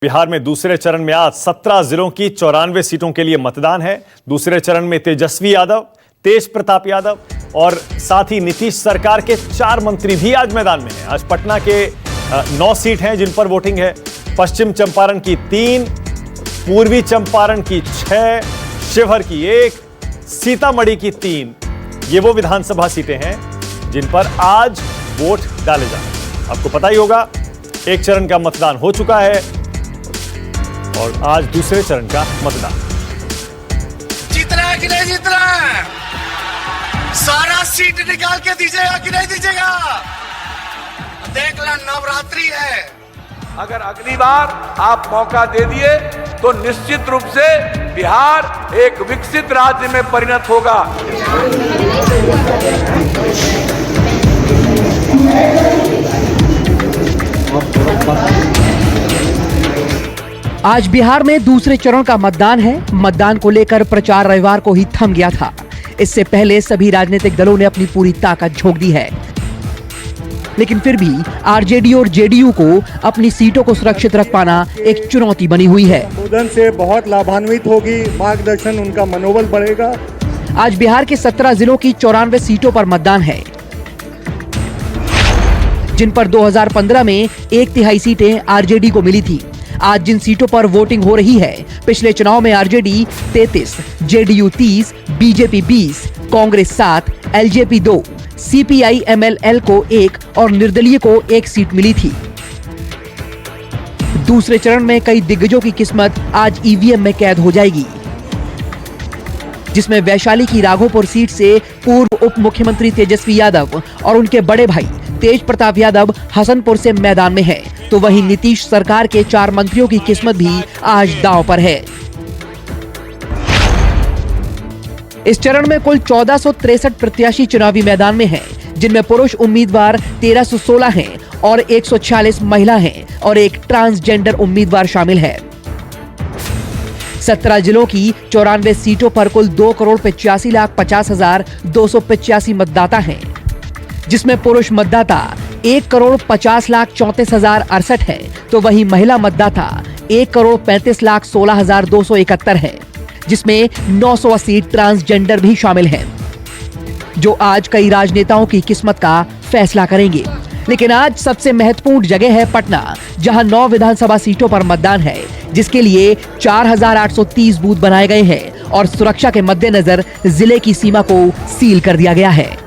बिहार में दूसरे चरण में आज 17 जिलों की 94 सीटों के लिए मतदान है। दूसरे चरण में तेजस्वी यादव, तेज प्रताप यादव और साथ ही नीतीश सरकार के 4 मंत्री भी आज मैदान में हैं। आज पटना के 9 सीट हैं जिन पर वोटिंग है। पश्चिम चंपारण की 3, पूर्वी चंपारण की 6, शिवहर की 1, सीतामढ़ी की 3। ये वो विधानसभा सीटें हैं जिन पर आज वोट डाले जाएंगे। आपको पता ही होगा, एक चरण का मतदान हो चुका है और आज दूसरे चरण का मतदान। जीतना है कि नहीं जीतना है? सारा सीट निकाल के दीजिएगा कि नहीं दीजिएगा? देखना, नवरात्रि है। अगर अगली बार आप मौका दे दिए तो निश्चित रूप से बिहार एक विकसित राज्य में परिणत होगा। आज बिहार में दूसरे चरण का मतदान है। मतदान को लेकर प्रचार रविवार को ही थम गया था। इससे पहले सभी राजनीतिक दलों ने अपनी पूरी ताकत झोंक दी है, लेकिन फिर भी आरजेडी और जेडीयू को अपनी सीटों को सुरक्षित रख पाना एक चुनौती बनी हुई है। संबोधन से बहुत लाभान्वित होगी, मार्गदर्शन उनका मनोबल बढ़ेगा। आज बिहार के 17 जिलों की 94 सीटों पर मतदान है, जिन पर 2015 में 1/3 सीटें आरजेडी को मिली थी। आज जिन सीटों पर वोटिंग हो रही है, पिछले चुनाव में RJD 33, JDU 30, BJP 20, Congress 7, LJP 2, CPI MLL को 1 और निर्दलीय को 1 सीट मिली थी। दूसरे चरण में कई दिग्गजों की किस्मत आज ईवीएम में कैद हो जाएगी, जिसमें वैशाली की राघोपुर सीट से पूर्व उप मुख्यमंत्री तेजस्वी यादव और उनके बड़े भाई तेज प्रताप यादव हसनपुर से मैदान में है, तो वहीं नीतीश सरकार के 4 मंत्रियों की किस्मत भी आज दांव पर है। इस चरण में कुल 1463 प्रत्याशी चुनावी मैदान में हैं, जिनमें पुरुष उम्मीदवार 1316 हैं और 146 महिला हैं और एक ट्रांसजेंडर उम्मीदवार शामिल है। 17 जिलों की 94 सीटों पर कुल 2,85,50,285 मतदाता हैं, जिसमें पुरुष मतदाता 1,50,34,068 है, तो वहीं महिला मतदाता 1,35,16,271 है, जिसमें 980 ट्रांसजेंडर भी शामिल हैं, जो आज कई राजनेताओं की किस्मत का फैसला करेंगे। लेकिन आज सबसे महत्वपूर्ण जगह है पटना, जहां 9 विधानसभा सीटों पर मतदान है, जिसके लिए 4,830 बूथ बनाए गए हैं और सुरक्षा के मद्देनजर जिले की सीमा को सील कर दिया गया है।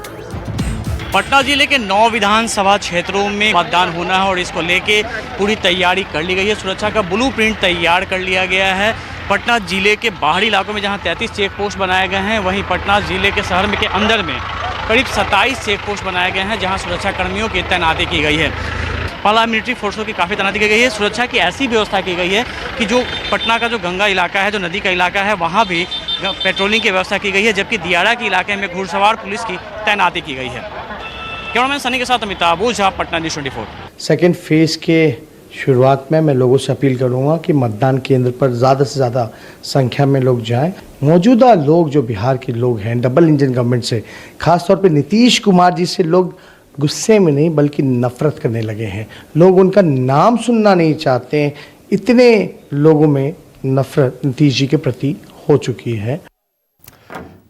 पटना जिले के 9 विधानसभा क्षेत्रों में मतदान होना है और इसको लेके पूरी तैयारी कर ली गई है। सुरक्षा का ब्लूप्रिंट तैयार कर लिया गया है। पटना जिले के बाहरी इलाकों में जहां 33 चेक पोस्ट बनाए गए हैं, वहीं पटना जिले के शहर में के अंदर में करीब 27 चेक पोस्ट बनाए गए हैं, जहां सुरक्षा कर्मियों की तैनाती की गई है। पारामिलिट्री फोर्सों की काफ़ी तैनाती की गई है। सुरक्षा की ऐसी व्यवस्था की गई है कि जो पटना का जो गंगा इलाका है, जो नदी का इलाका है, वहाँ भी पेट्रोलिंग की व्यवस्था की गई है, जबकि दियारा के इलाके में घुड़सवार पुलिस की तैनाती की गई है। कैमरामैन सनी के साथ अमिताभ ओझा, पटना न्यूज़ 24। सेकेंड फेज के शुरुआत में मैं लोगों से अपील करूंगा कि मतदान केंद्र पर ज़्यादा से ज़्यादा संख्या में लोग जाएं। मौजूदा लोग जो बिहार के लोग हैं, डबल इंजन गवर्नमेंट से, खासतौर पे नीतीश कुमार जी से लोग गुस्से में नहीं बल्कि नफरत करने लगे हैं। लोग उनका नाम सुनना नहीं चाहते हैं। इतने लोगों में नफरत नीतीश जी के प्रति हो चुकी है।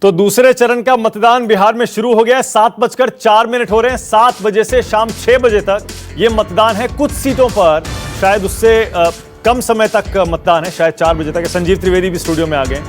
तो दूसरे चरण का मतदान बिहार में शुरू हो गया है। 7:04 हो रहे हैं। 7 बजे से शाम 6 बजे तक ये मतदान है। कुछ सीटों पर शायद उससे कम समय तक मतदान है, शायद 4 बजे तक। संजीव त्रिवेदी भी स्टूडियो में आ गए।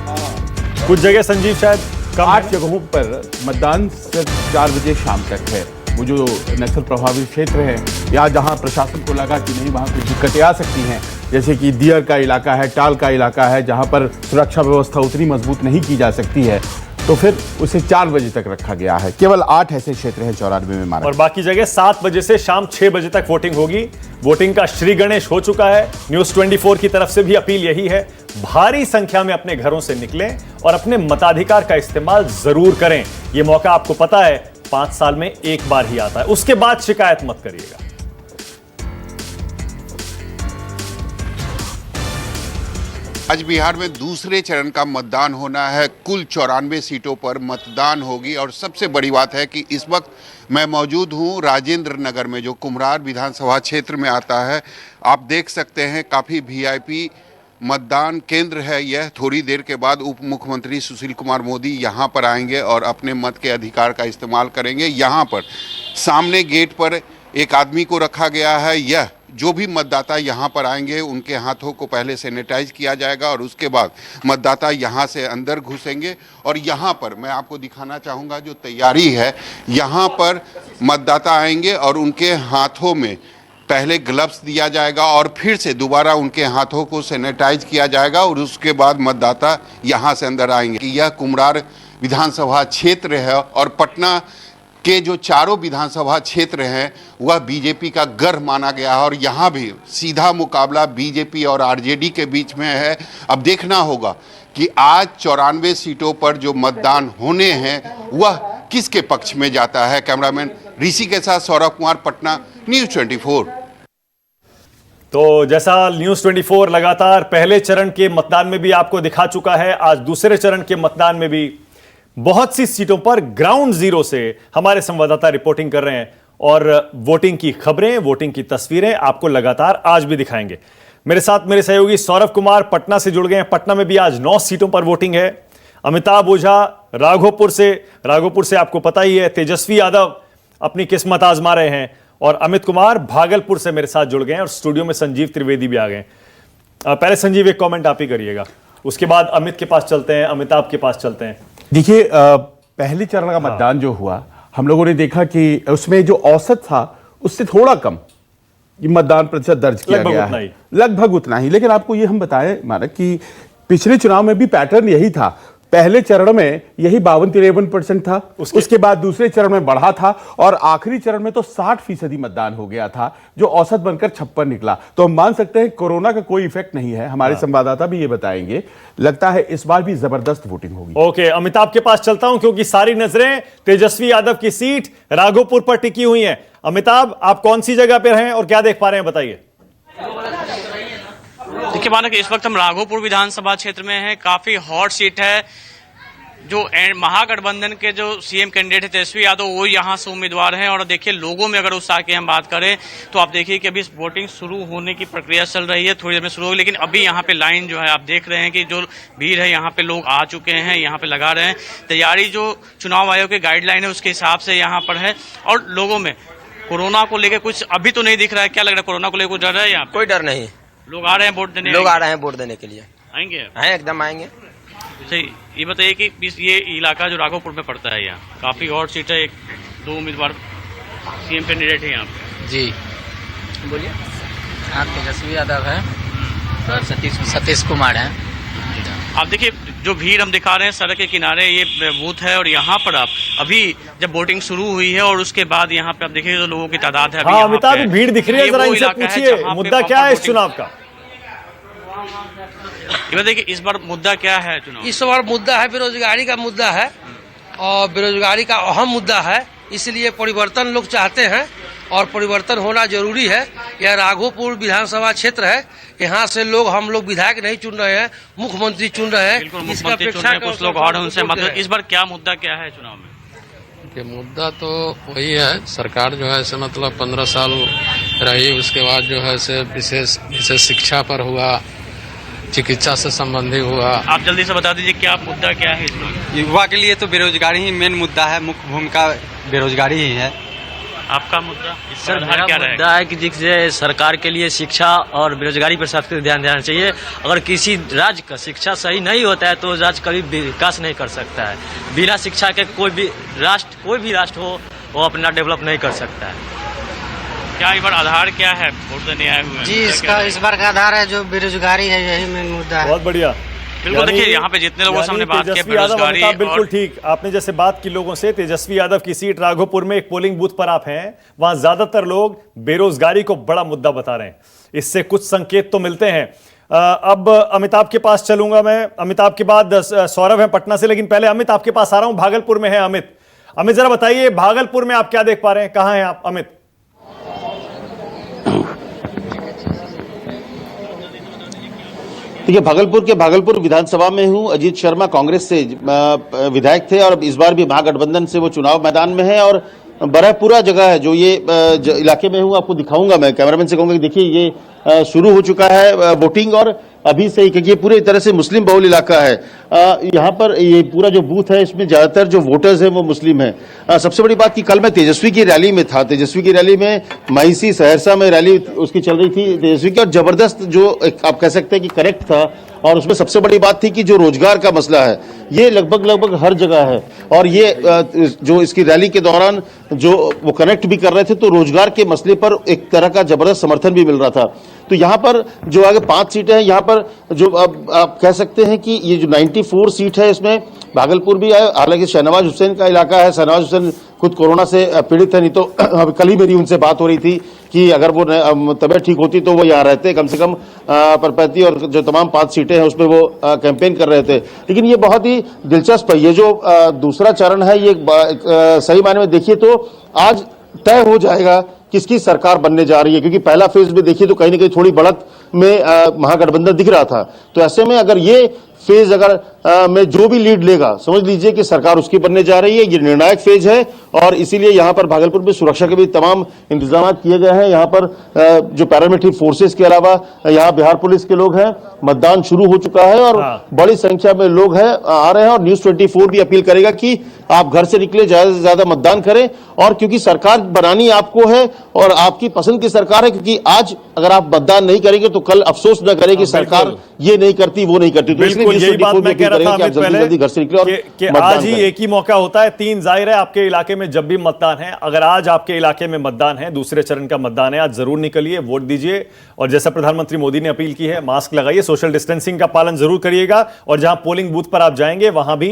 कुछ जगह संजीव शायद 8 जगहों पर मतदान सिर्फ 4 बजे शाम तक है। वो जो नक्सल प्रभावित क्षेत्र है या जहां प्रशासन को लगा कि नहीं वहां कुछ दिक्कतें आ सकती हैं, जैसे कि दियर का इलाका है, टाल का इलाका है, जहां पर सुरक्षा व्यवस्था उतनी मजबूत नहीं की जा सकती है, तो फिर उसे 4 बजे तक रखा गया है। केवल 8 ऐसे क्षेत्र हैं 94 में मारा, और बाकी जगह 7 बजे से शाम 6 बजे तक वोटिंग होगी। वोटिंग का श्री गणेश हो चुका है। न्यूज़ 24 की तरफ से भी अपील यही है, भारी संख्या में अपने घरों से निकलें और अपने मताधिकार का इस्तेमाल जरूर करें। यह मौका आपको पता है 5 साल में एक बार ही आता है, उसके बाद शिकायत मत करिएगा। आज बिहार में दूसरे चरण का मतदान होना है। कुल 94 सीटों पर मतदान होगी और सबसे बड़ी बात है कि इस वक्त मैं मौजूद हूं राजेंद्र नगर में, जो कुम्हरार विधानसभा क्षेत्र में आता है। आप देख सकते हैं काफ़ी वीआईपी मतदान केंद्र है यह। थोड़ी देर के बाद उप मुख्यमंत्री सुशील कुमार मोदी यहां पर आएंगे और अपने मत के अधिकार का इस्तेमाल करेंगे। यहां पर सामने गेट पर एक आदमी को रखा गया है। यह जो भी मतदाता यहां पर आएंगे उनके हाथों को पहले सैनिटाइज किया जाएगा और उसके बाद मतदाता यहां से अंदर घुसेंगे। और यहां पर मैं आपको दिखाना चाहूँगा जो तैयारी है, यहां पर मतदाता आएंगे और उनके हाथों में पहले ग्लव्स दिया जाएगा और फिर से दोबारा उनके हाथों को सैनिटाइज किया जाएगा और उसके बाद मतदाता यहां से अंदर आएंगे। कि यह कुम्हरार विधानसभा क्षेत्र है और पटना के जो चारों विधानसभा क्षेत्र हैं वह बीजेपी का गढ़ माना गया है और यहाँ भी सीधा मुकाबला बीजेपी और आरजेडी के बीच में है। अब देखना होगा कि आज 94 सीटों पर जो मतदान होने हैं वह किसके पक्ष में जाता है। कैमरामैन ऋषि के साथ सौरभ कुमार, पटना, न्यूज़ 24। तो जैसा न्यूज़ 24 लगातार पहले चरण के मतदान में भी आपको दिखा चुका है, आज दूसरे चरण के मतदान में भी बहुत सी सीटों पर ग्राउंड जीरो से हमारे संवाददाता रिपोर्टिंग कर रहे हैं और वोटिंग की खबरें, वोटिंग की तस्वीरें आपको लगातार आज भी दिखाएंगे। मेरे साथ मेरे सहयोगी सौरभ कुमार पटना से जुड़ गए हैं। पटना में भी आज 9 सीटों पर वोटिंग है। अमिताभ ओझा राघोपुर से आपको पता ही है तेजस्वी यादव अपनी किस्मत आजमा रहे हैं और अमित कुमार भागलपुर से मेरे साथ जुड़ गए हैं और स्टूडियो में संजीव त्रिवेदी भी आ गए। पहले संजीव एक कॉमेंट आप ही करिएगा, उसके बाद अमित के पास चलते हैं, अमिताभ के पास चलते हैं। देखिए, पहले चरण का मतदान जो हुआ हम लोगों ने देखा कि उसमें जो औसत था उससे थोड़ा कम मतदान प्रतिशत दर्ज किया गया है, लगभग उतना ही। लेकिन आपको ये हम बताएं मानक कि पिछले चुनाव में भी पैटर्न यही था। पहले चरण में यही 52-53% था, उसके बाद दूसरे चरण में बढ़ा था और आखिरी चरण में तो 60% मतदान हो गया था, जो औसत बनकर 56 निकला। तो हम मान सकते हैं कोरोना का कोई इफेक्ट नहीं है। हमारे संवाददाता भी ये बताएंगे। लगता है इस बार भी जबरदस्त वोटिंग होगी। ओके, अमिताभ के पास चलता हूं क्योंकि सारी नजरें तेजस्वी यादव की सीट राघोपुर पर टिकी हुई हैं। अमिताभ, आप कौन सी जगह पर हैं और क्या देख पा रहे हैं, बताइए। देखिए माना कि इस वक्त हम राघोपुर विधानसभा क्षेत्र में हैं। काफी हॉट सीट है। जो महागठबंधन के जो सीएम कैंडिडेट है तेजस्वी यादव, वो यहाँ से उम्मीदवार हैं। और देखिए लोगों में अगर उत्साह की हम बात करें तो आप देखिए कि अभी वोटिंग शुरू होने की प्रक्रिया चल रही है, थोड़ी देर में शुरू होगी। लेकिन अभी यहाँ पे लाइन जो है आप देख रहे हैं कि जो भीड़ है यहाँ पे लोग आ चुके हैं, यहाँ पे लगा रहे हैं। तैयारी जो चुनाव आयोग की गाइडलाइन है उसके हिसाब से यहाँ पर है। और लोगों में कोरोना को लेकर कुछ अभी तो नहीं दिख रहा है। क्या लग रहा है, कोरोना को लेकर कुछ डर है यहाँ? कोई डर नहीं, लोग आ रहे हैं वोट देने। लोग आ रहे हैं वोट देने के लिए। आएंगे? हैं, एकदम आएंगे। सही। ये बताइए कि ये इलाका जो राघोपुर में पड़ता है, यहाँ काफी और सीट है, 2 उम्मीदवार सीएम कैंडिडेट है यहाँ पे। जी बोलिए। हाँ, तेजस्वी यादव है और सतीश कुमार है। आप देखिए जो भीड़ हम दिखा रहे हैं सड़क के किनारे, ये बूथ है और यहाँ पर आप अभी जब वोटिंग शुरू हुई है और उसके बाद यहाँ पे आप देखिए तो लोगों की तादाद है। हाँ, अमिताभ, भीड़ दिख रही है, जरा इनसे पूछिए मुद्दा क्या है इस चुनाव का। ये देखिए इस बार मुद्दा क्या है चुनाव? इस बार मुद्दा है बेरोजगारी का मुद्दा है और बेरोजगारी का अहम मुद्दा है। इसलिए परिवर्तन लोग चाहते हैं और परिवर्तन होना जरूरी है। यह राघोपुर विधानसभा क्षेत्र है, यहाँ से हम लोग विधायक नहीं चुन रहे हैं, मुख्यमंत्री चुन रहे हैं। मुख्यमंत्री चुन रहे हैं, कुछ लोग और उनसे मतलब इस बार क्या मुद्दा क्या है चुनाव में? मुद्दा तो वही है, सरकार जो है से मतलब 15 साल रही, उसके बाद जो है से विशेष शिक्षा पर हुआ, चिकित्सा से संबंधी हुआ। आप जल्दी से बता दीजिए क्या मुद्दा क्या है इसमें? युवा के लिए तो बेरोजगारी ही मेन मुद्दा है, मुख्य भूमिका बेरोजगारी ही है। आपका मुद्दा? सर मेरा मुद्दा है कि जिससे सरकार के लिए शिक्षा और बेरोजगारी पर सबसे ध्यान देना चाहिए। अगर किसी राज्य का शिक्षा सही नहीं होता है तो राज्य कभी विकास नहीं कर सकता है। बिना शिक्षा के कोई भी राष्ट्र हो वो अपना डेवलप नहीं कर सकता है। क्या इस बार आधार क्या है वोट देने आए हुए? जी, इस बार का आधार है जो बेरोजगारी है, यही मेन मुद्दा है। बहुत बढ़िया। बिल्कुल, देखिए यहाँ पे जितने लोगों से हमने बात की बेरोजगारी, बिल्कुल ठीक। आपने जैसे बात की लोगों से, तेजस्वी यादव की सीट राघोपुर में एक पोलिंग बूथ पर आप हैं, वहां ज्यादातर लोग बेरोजगारी को बड़ा मुद्दा बता रहे हैं। इससे कुछ संकेत तो मिलते हैं। अब अमिताभ के पास चलूंगा मैं। अमिताभ के बाद सौरभ है पटना से, लेकिन पहले अमित आपके पास आ रहा हूं। भागलपुर में है अमित। जरा बताइए भागलपुर में आप क्या देख पा रहे हैं, कहां हैं आप अमित? देखिए, भागलपुर विधानसभा में हूँ। अजीत शर्मा कांग्रेस से विधायक थे और इस बार भी महागठबंधन से वो चुनाव मैदान में है और बरहपुरा जगह है जो ये इलाके में हूँ, आपको दिखाऊंगा। मैं कैमरामैन से कहूंगा कि देखिए ये शुरू हो चुका है वोटिंग और अभी से ही, क्योंकि ये पूरी तरह से मुस्लिम बहुल इलाका है। यहाँ पर ये पूरा जो बूथ है इसमें ज्यादातर जो वोटर्स हैं वो मुस्लिम हैं। सबसे बड़ी बात कि कल मैं तेजस्वी की रैली में था। तेजस्वी की रैली में महिसी सहरसा में रैली उसकी चल रही थी तेजस्वी की, और जबरदस्त जो आप कह सकते हैं कि करेक्ट था। और उसमें सबसे बड़ी बात थी कि जो रोजगार का मसला है ये लगभग हर जगह है और ये जो इसकी रैली के दौरान जो वो कनेक्ट भी कर रहे थे तो रोजगार के मसले पर एक तरह का जबरदस्त समर्थन भी मिल रहा था। तो यहाँ पर जो आगे 5 सीटें हैं, यहाँ पर जो अब आप कह सकते हैं कि ये जो 94 सीट है इसमें भागलपुर भी है। हालांकि शहनवाज हुसैन का इलाका है, शहनवाज हुसैन खुद कोरोना से पीड़ित है, नहीं तो कल ही मेरी उनसे बात हो रही थी कि अगर वो तबीयत ठीक होती तो वो यहाँ रहते कम से कम परपैती, और जो तमाम 5 सीटें हैं उसमें वो कैंपेन कर रहे थे। लेकिन ये बहुत ही दिलचस्प है। ये जो दूसरा चरण है ये सही मायने में देखिए तो आज तय हो जाएगा किसकी सरकार बनने जा रही है, क्योंकि पहला फेज में देखिए तो कहीं ना कहीं थोड़ी बढ़त में महागठबंधन दिख रहा था। तो ऐसे में अगर ये फेज में जो भी लीड लेगा समझ लीजिए कि सरकार उसकी बनने जा रही है। ये निर्णायक फेज है और इसीलिए यहाँ पर भागलपुर में सुरक्षा के भी तमाम इंतजाम किए गए हैं। यहाँ पर जो पैरामिलिट्री फोर्सेस के अलावा यहाँ बिहार पुलिस के लोग हैं। मतदान शुरू हो चुका है और बड़ी संख्या में लोग हैं आ रहे हैं और न्यूज 24 भी अपील करेगा कि आप घर से निकले, ज्यादा से ज्यादा मतदान करें। और क्योंकि सरकार बनानी आपको है और आपकी पसंद की सरकार है, क्योंकि आज अगर आप मतदान नहीं करेंगे तो कल अफसोस न करें कि सरकार ये नहीं करती वो नहीं करती। तो इसलिए यही बात मैं कह रहा था जल्दी घर से निकले और कि आज ही एक ही मौका होता है। 3 जाहिर है आपके इलाके में जब भी मतदान है, अगर आज आपके इलाके में मतदान है, दूसरे चरण का मतदान है, आज जरूर निकलिए, वोट दीजिए। और जैसा प्रधानमंत्री मोदी ने अपील की है, मास्क लगाइए, सोशल डिस्टेंसिंग का पालन जरूर करिएगा। और जहां पोलिंग बूथ पर आप जाएंगे वहां भी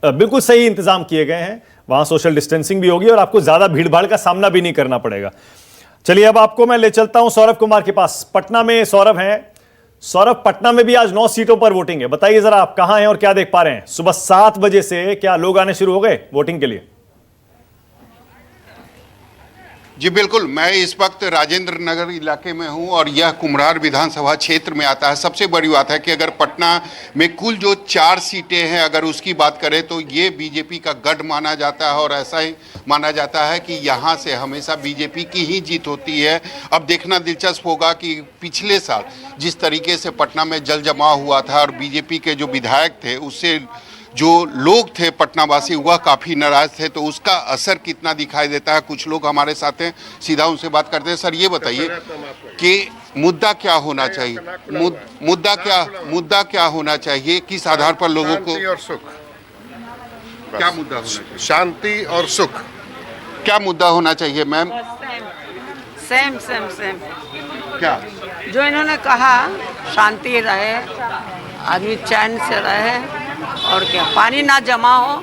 बिल्कुल सही इंतजाम किए गए हैं, वहां सोशल डिस्टेंसिंग भी होगी और आपको ज्यादा भीड़भाड़ का सामना भी नहीं करना पड़ेगा। चलिए अब आपको मैं ले चलता हूं सौरभ कुमार के पास। पटना में सौरभ हैं। सौरभ, पटना में भी आज 9 सीटों पर वोटिंग है। बताइए जरा आप कहां हैं और क्या देख पा रहे हैं? सुबह 7 बजे से क्या लोग आने शुरू हो गए वोटिंग के लिए? जी बिल्कुल, मैं इस वक्त राजेंद्र नगर इलाके में हूं और यह कुम्हरार विधानसभा क्षेत्र में आता है। सबसे बड़ी बात है कि अगर पटना में कुल जो 4 सीटें हैं अगर उसकी बात करें तो ये बीजेपी का गढ़ माना जाता है और ऐसा ही माना जाता है कि यहाँ से हमेशा बीजेपी की ही जीत होती है। अब देखना दिलचस्प होगा कि पिछले साल जिस तरीके से पटना में जल जमाव हुआ था और बीजेपी के जो विधायक थे उससे जो लोग थे पटनावासी वह काफ़ी नाराज थे, तो उसका असर कितना दिखाई देता है। कुछ लोग हमारे साथ हैं, सीधा उनसे बात करते हैं। सर ये बताइए कि मुद्दा क्या होना चाहिए, मुद्दा क्या होना चाहिए, किस आधार पर लोगों को शांति और सुख, क्या मुद्दा होना चाहिए? शांति और सुख, क्या मुद्दा होना चाहिए मैम? सेम क्या जो इन्होंने कहा, शांति रहे, आदमी चैन से रहे और क्या, पानी ना जमा हो,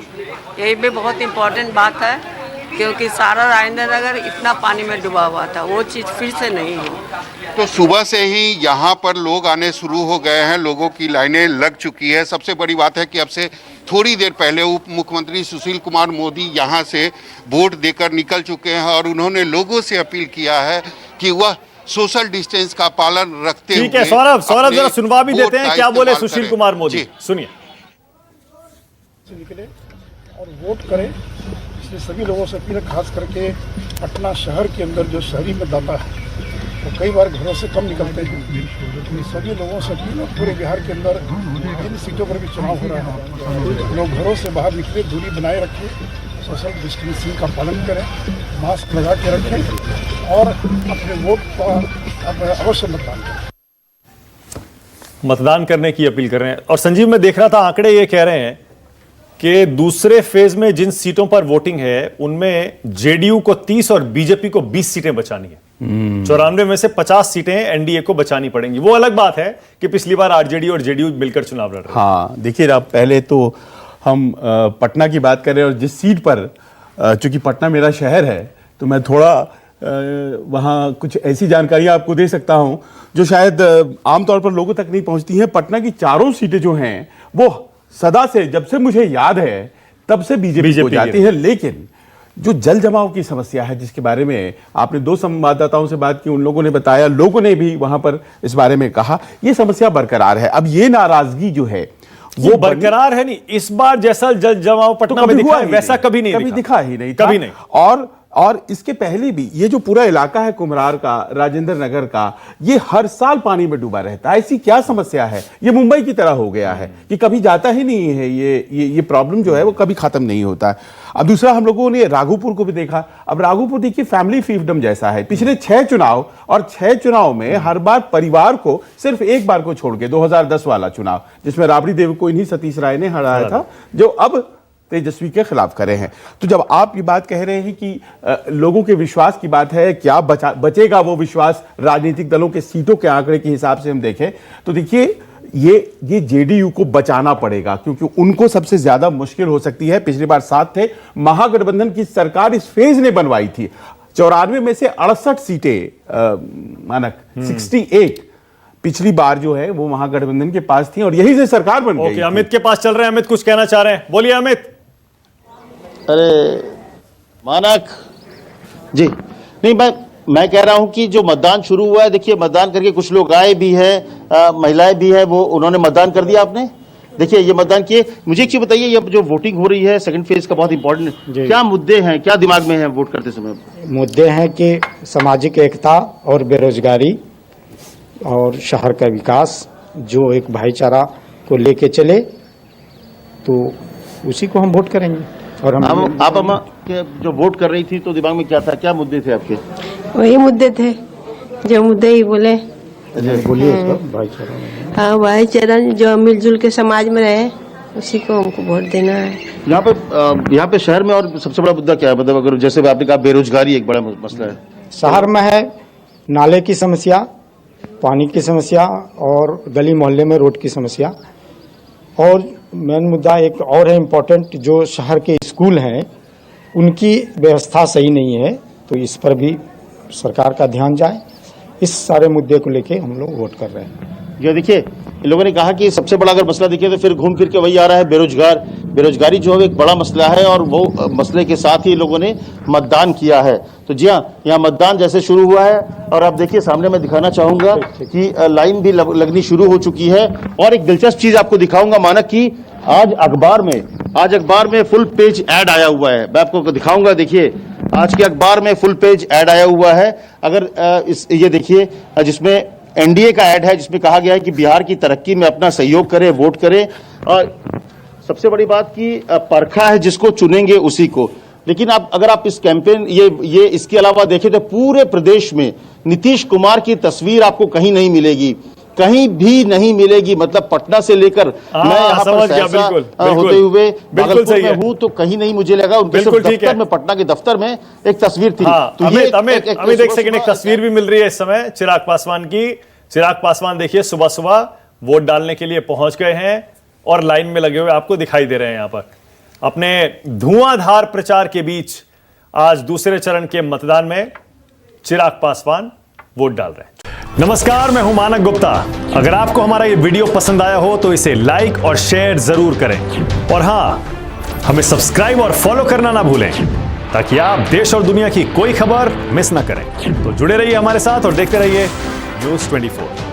यही भी बहुत इम्पोर्टेंट बात है क्योंकि सारा राजेंद्र नगर इतना पानी में डूबा हुआ था, वो चीज़ फिर से नहीं हो। तो सुबह से ही यहाँ पर लोग आने शुरू हो गए हैं, लोगों की लाइनें लग चुकी है। सबसे बड़ी बात है कि अब से थोड़ी देर पहले उप मुख्यमंत्री सुशील कुमार मोदी यहाँ से वोट देकर निकल चुके हैं और उन्होंने लोगों से अपील किया है कि वह सोशल डिस्टेंस का पालन रखते हुए। ठीक है सौरभ जरा सुनवा भी देते हैं क्या बोले सुशील कुमार मोदी, सुनिए। निकले और वोट करें, इसलिए सभी लोगों से अपील, खास करके पटना शहर के अंदर जो शहरी मतदाता है वो कई बार घरों से कम निकलते हैं। सभी लोगों से अपील, पूरे बिहार के अंदर जिन सीटों पर भी चुनाव हो रहा है लोग घरों से बाहर निकले, दूरी बनाए रखें, सोशल डिस्टेंसिंग का पालन करें, मास्क लगा के रखें और अपने वोट पर अवश्य मतदान करें। मतदान करने की अपील कर रहे हैं। और संजीव, मैं देख रहा था आंकड़े ये कह रहे हैं कि दूसरे फेज में जिन सीटों पर वोटिंग है उनमें जेडीयू को 30 और बीजेपी को 20 सीटें बचानी है। 94 में से 50 सीटें एनडीए को बचानी पड़ेंगी। वो अलग बात है कि पिछली बार आरजेडी और जेडीयू मिलकर चुनाव लड़ रहे। हाँ देखिए, आप पहले तो हम पटना की बात करें और जिस सीट पर, चूंकि पटना मेरा शहर है तो मैं थोड़ा वहाँ कुछ ऐसी जानकारियाँ आपको दे सकता हूँ जो शायद आमतौर पर लोगों तक नहीं पहुँचती हैं। पटना की चारों सीटें जो हैं वो सदा से, जब से मुझे याद है तब से बीजेपी को जाती है। लेकिन जो जल जमाव की समस्या है, जिसके बारे में आपने 2 संवाददाताओं से बात की, उन लोगों ने बताया, लोगों ने भी वहां पर इस बारे में कहा, ये समस्या बरकरार है। अब ये नाराजगी जो है वो बरकरार है नहीं। इस बार जैसा जल जमाव पटना में दिखा है वैसा कभी दिखा ही नहीं, कभी नहीं। और इसके पहले भी ये जो पूरा इलाका है कुम्हरार का, राजेंद्र नगर का, ये हर साल पानी में डूबा रहता है। ऐसी क्या समस्या है? ये मुंबई की तरह हो गया है कि कभी जाता ही नहीं है। ये प्रॉब्लम जो है वो कभी खत्म नहीं होता है। अब दूसरा, हम लोगों ने राघोपुर को भी देखा। अब राघोपुर देखिए फैमिली फिएफडम जैसा है। पिछले 6 चुनाव और 6 चुनाव में हर बार परिवार को सिर्फ एक बार को छोड़ के 2010 वाला चुनाव, जिसमें राबड़ी देव को इन्हीं सतीश राय ने हराया था, जो अब तेजस्वी के खिलाफ करे हैं। तो जब आप ये बात कह रहे हैं कि लोगों के विश्वास की बात है, क्या बचेगा वो विश्वास राजनीतिक दलों के सीटों के आंकड़े के हिसाब से हम देखें तो देखिए ये जेडीयू को बचाना पड़ेगा, क्योंकि उनको सबसे ज्यादा मुश्किल हो सकती है। पिछली बार 7 थे, महागठबंधन की सरकार इस फेज ने बनवाई थी। 94 में से 68 सीटें मानक 68 पिछली बार जो है वो महागठबंधन के पास थी और यही से सरकार बन गई। अमित के पास चल रहे हैं। अमित कुछ कहना चाह रहे हैं, बोलिए अमित। अरे मानक जी, नहीं, मैं कह रहा हूं कि जो मतदान शुरू हुआ है, देखिए मतदान करके कुछ लोग आए भी हैं, महिलाएं भी हैं, वो उन्होंने मतदान कर दिया। आपने देखिए ये मतदान किए। मुझे एक चीज बताइए, ये जो वोटिंग हो रही है सेकंड फेज का, बहुत इंपॉर्टेंट, क्या मुद्दे हैं, क्या दिमाग में है वोट करते समय? मुद्दे हैं कि सामाजिक एकता और बेरोजगारी और शहर का विकास, जो एक भाईचारा को लेके चले, तो उसी को हम वोट करेंगे। और आप जो वोट कर रही थी तो दिमाग में क्या था, क्या मुद्दे थे आपके? वही मुद्दे थे जो मुद्दे ही बोले। बोलिए भाईचारा। हाँ, भाईचारा, जो मिलजुल के समाज में रहे, उसी को हमको वोट देना है। यहाँ पे शहर में और सबसे बड़ा मुद्दा क्या है? मतलब अगर जैसे आपने कहा बेरोजगारी एक बड़ा मसला है शहर में, है नाले की समस्या, पानी की समस्या और गली मोहल्ले में रोड की समस्या। और मेन मुद्दा एक और है इम्पोर्टेंट, जो शहर के स्कूल हैं उनकी व्यवस्था सही नहीं है, तो इस पर भी सरकार का ध्यान जाए। इस सारे मुद्दे को लेके हम लोग वोट कर रहे हैं। ये देखिए, इन लोगों ने कहा कि सबसे बड़ा अगर मसला देखिए तो फिर घूम फिर के वही आ रहा है, बेरोजगारी जो है एक बड़ा मसला है, और वो मसले के साथ ही लोगों ने मतदान किया है। तो जी हाँ, यहाँ मतदान जैसे शुरू हुआ है और आप देखिए सामने मैं दिखाना चाहूंगा कि लाइन भी लगनी शुरू हो चुकी है। और एक दिलचस्प चीज आपको दिखाऊंगा मानक की, आज अखबार में फुल पेज ऐड आया हुआ है। मैं आपको दिखाऊंगा, देखिए आज के अखबार में फुल पेज ऐड आया हुआ है। अगर ये देखिए, जिसमें एनडीए का ऐड है, जिसमें कहा गया है कि बिहार की तरक्की में अपना सहयोग करें, वोट करें, और सबसे बड़ी बात की परखा है जिसको चुनेंगे उसी को। लेकिन अगर आप इस कैंपेन ये इसके अलावा देखें तो पूरे प्रदेश में नीतीश कुमार की तस्वीर आपको कहीं नहीं मिलेगी, कहीं भी नहीं मिलेगी। मतलब पटना से लेकर मैं यहाँ पर सहरसा होते हुए भागलपुर में हूँ तो कहीं नहीं मुझे लगा। उनके दफ्तर में, पटना के दफ्तर में एक तस्वीर थी। तो अमित एक सेकंड, एक तस्वीर भी मिल रही है इस समय चिराग पासवान की। चिराग पासवान देखिए सुबह सुबह वोट डालने के लिए पहुंच गए हैं और लाइन में लगे हुए आपको दिखाई दे रहे हैं। यहां पर अपने धुआंधार प्रचार के बीच आज दूसरे चरण के मतदान में चिराग पासवान वोट डाल रहे हैं। नमस्कार, मैं हूं मानक गुप्ता। अगर आपको हमारा ये वीडियो पसंद आया हो तो इसे लाइक और शेयर जरूर करें, और हां, हमें सब्सक्राइब और फॉलो करना ना भूलें ताकि आप देश और दुनिया की कोई खबर मिस ना करें। तो जुड़े रहिए हमारे साथ और देखते रहिए News 24।